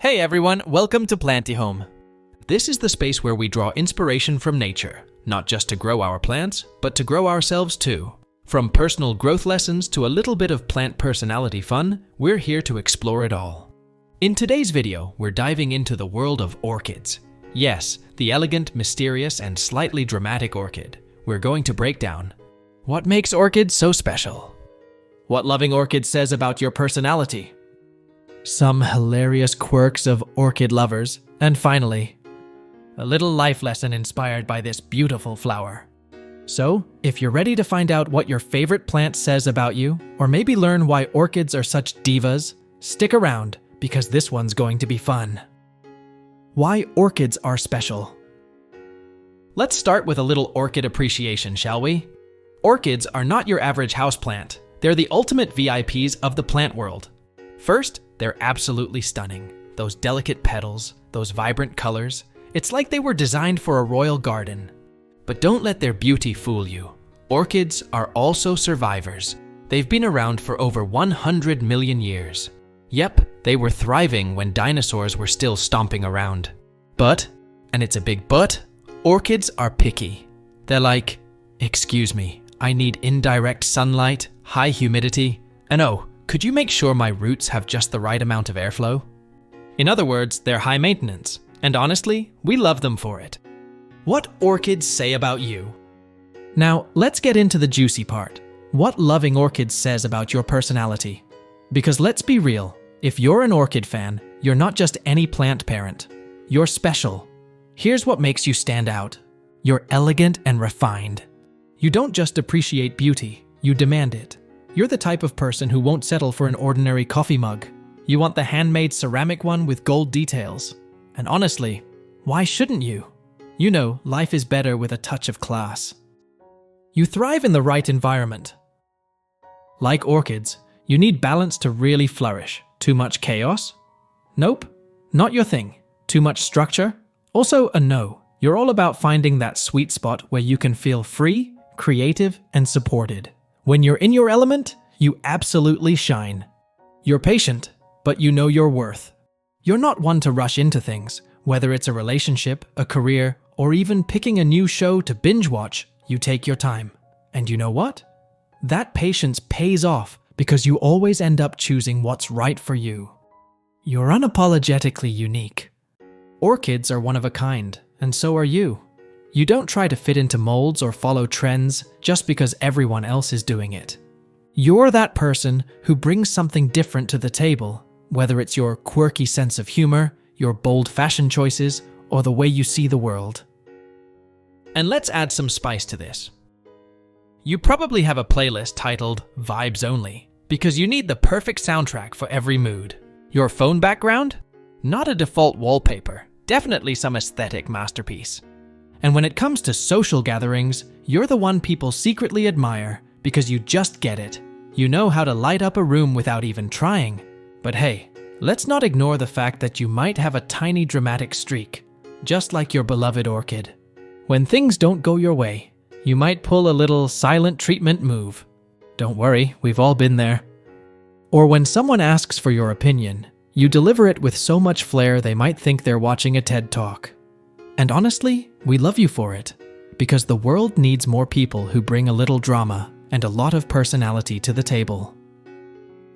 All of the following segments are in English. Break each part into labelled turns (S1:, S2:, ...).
S1: Hey everyone, welcome to PlantyHome. This is the space where we draw inspiration from nature, not just to grow our plants, but to grow ourselves too. From personal growth lessons to a little bit of plant personality fun, we're here to explore it all. In today's video, we're diving into the world of orchids. Yes, the elegant, mysterious, and slightly dramatic orchid. We're going to break down what makes orchids so special, what loving orchids says about your personality, some hilarious quirks of orchid lovers, and finally, a little life lesson inspired by this beautiful flower. So, if you're ready to find out what your favorite plant says about you, or maybe learn why orchids are such divas, stick around because this one's going to be fun. Why orchids are special. Let's start with a little orchid appreciation, shall we? Orchids are not your average houseplant. They're the ultimate VIPs of the plant world. First, they're absolutely stunning. Those delicate petals, those vibrant colors. It's like they were designed for a royal garden. But don't let their beauty fool you. Orchids are also survivors. They've been around for over 100 million years. Yep, they were thriving when dinosaurs were still stomping around. But, and it's a big but, orchids are picky. They're like, excuse me, I need indirect sunlight, high humidity, and oh, could you make sure my roots have just the right amount of airflow? In other words, they're high maintenance, and honestly, we love them for it. What orchids say about you? Now, let's get into the juicy part. What loving orchids says about your personality. Because let's be real, if you're an orchid fan, you're not just any plant parent. You're special. Here's what makes you stand out. You're elegant and refined. You don't just appreciate beauty, you demand it. You're the type of person who won't settle for an ordinary coffee mug. You want the handmade ceramic one with gold details. And honestly, why shouldn't you? You know, life is better with a touch of class. You thrive in the right environment. Like orchids, you need balance to really flourish. Too much chaos? Nope, not your thing. Too much structure? Also a no. You're all about finding that sweet spot where you can feel free, creative, and supported. When you're in your element, you absolutely shine. You're patient, but you know your worth. You're not one to rush into things, whether it's a relationship, a career, or even picking a new show to binge watch, you take your time. And you know what? That patience pays off because you always end up choosing what's right for you. You're unapologetically unique. Orchids are one of a kind, and so are you. You don't try to fit into molds or follow trends just because everyone else is doing it. You're that person who brings something different to the table, whether it's your quirky sense of humor, your bold fashion choices, or the way you see the world. And let's add some spice to this. You probably have a playlist titled Vibes Only, because you need the perfect soundtrack for every mood. Your phone background? Not a default wallpaper, definitely some aesthetic masterpiece. And when it comes to social gatherings, you're the one people secretly admire because you just get it. You know how to light up a room without even trying. But hey, let's not ignore the fact that you might have a tiny dramatic streak, just like your beloved orchid. When things don't go your way, you might pull a little silent treatment move. Don't worry, we've all been there. Or when someone asks for your opinion, you deliver it with so much flair they might think they're watching a TED Talk. And honestly, we love you for it, because the world needs more people who bring a little drama and a lot of personality to the table.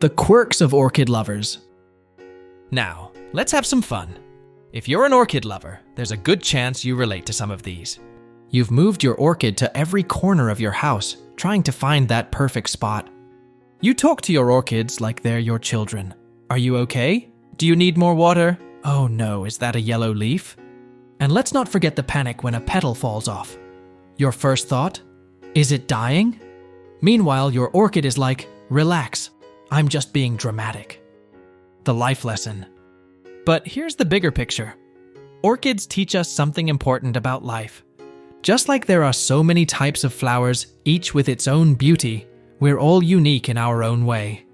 S1: The quirks of orchid lovers. Now, let's have some fun. If you're an orchid lover, there's a good chance you relate to some of these. You've moved your orchid to every corner of your house, trying to find that perfect spot. You talk to your orchids like they're your children. Are you okay? Do you need more water? Oh no, is that a yellow leaf? And let's not forget the panic when a petal falls off. Your first thought? Is it dying? Meanwhile, your orchid is like, relax, I'm just being dramatic. The life lesson. But here's the bigger picture. Orchids teach us something important about life. Just like there are so many types of flowers, each with its own beauty, we're all unique in our own way.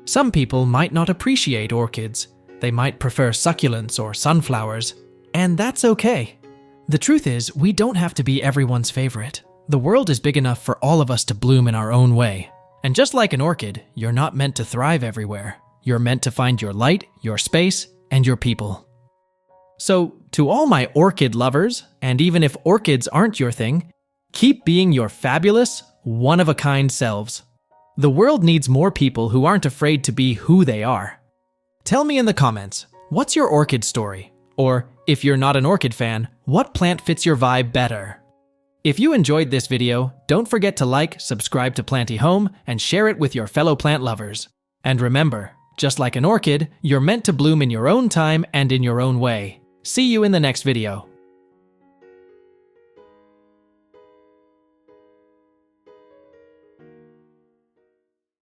S1: Some people might not appreciate orchids. They might prefer succulents or sunflowers. And that's okay. The truth is, we don't have to be everyone's favorite. The world is big enough for all of us to bloom in our own way. And just like an orchid, you're not meant to thrive everywhere. You're meant to find your light, your space, and your people. So, to all my orchid lovers, and even if orchids aren't your thing, keep being your fabulous, one-of-a-kind selves. The world needs more people who aren't afraid to be who they are. Tell me in the comments, what's your orchid story? Or, if you're not an orchid fan, what plant fits your vibe better? If you enjoyed this video, don't forget to like, subscribe to PlantyHome, and share it with your fellow plant lovers. And remember, just like an orchid, you're meant to bloom in your own time and in your own way. See you in the next video.